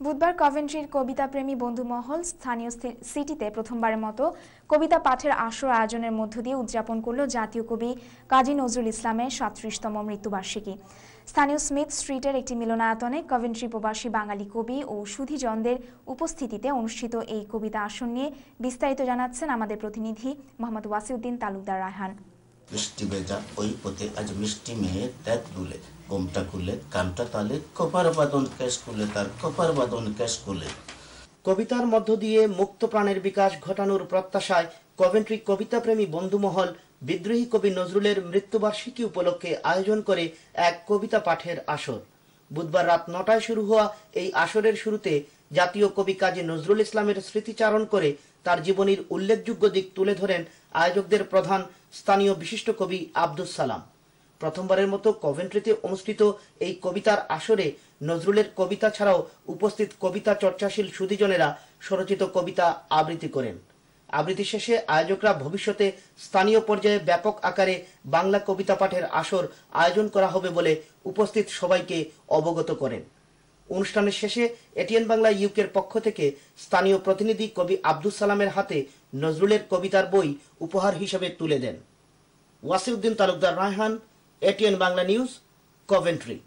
বুধবার কভেন্ট্রির কবিতাপ্রেমী বন্ধুমহল স্থানীয় সিটিতে প্রথমবারের মতো কবিতা পাঠের আসর আয়োজনের মধ্য দিয়ে উদযাপন করল জাতীয় কবি কাজী নজরুল ইসলামের ৩৭তম মৃত্যুবার্ষিকী। স্থানীয় স্মিথ স্ট্রিটের একটি মিলনায়তনে কভেন্ট্রি প্রবাসী বাঙালি কবি ও সুধীজনদের উপস্থিতিতে অনুষ্ঠিত এই কবিতা আসর নিয়ে বিস্তারিত জানাচ্ছেন আমাদের প্রতিনিধি মোহাম্মদ ওয়াসিউদ্দিন তালুকদার রায়হান। মিষ্টি বেজা ওই পথে আজ মিষ্টি মেয়ে দেখ দুলে, গোমটা খুলে কানটা তালে, কপার বাদন ক্যাশ খুলে তার কপার বাদন ক্যাশ খুলে। কবিতার মধ্য দিয়ে মুক্ত প্রাণের বিকাশ ঘটানোর প্রত্যাশায় কভেন্ট্রি কবিতাপ্রেমী বন্ধুমহল বিদ্রোহী কবি নজরুলের মৃত্যুবার্ষিকী উপলক্ষে আয়োজন করে এক কবিতা পাঠের আসর। বুধবার রাত ৯টায় শুরু হওয়া এই আসরের শুরুতে জাতীয় কবি কাজী নজরুল ইসলামের স্মৃতিচারণ করে তার জীবনীর উল্লেখযোগ্য দিক তুলে ধরেন আয়োজকদের প্রধান স্থানীয় বিশিষ্ট কবি আব্দুস সালাম। প্রথমবারের মতো কভেন্ট্রিতে অনুষ্ঠিত এই কবিতার আসরে নজরুলের কবিতা ছাড়াও উপস্থিত কবিতা চর্চাশীল সুধীজনেরা স্বরচিত কবিতা আবৃত্তি করেন। আবৃত্তি শেষে আয়োজকরা ভবিষ্যতে স্থানীয় পর্যায়ে ব্যাপক আকারে বাংলা কবিতা পাঠের আসর আয়োজন করা হবে বলে উপস্থিত সবাইকে অবগত করেন। অনুষ্ঠানের শেষে এটিএন বাংলা ইউকের পক্ষ থেকে স্থানীয় প্রতিনিধি কবি আব্দুস সালামের হাতে নজরুলের কবিতার বই উপহার হিসেবে তুলে দেন। Wasiuddin Talukdar Raihan, ATN Bangla news, Coventry.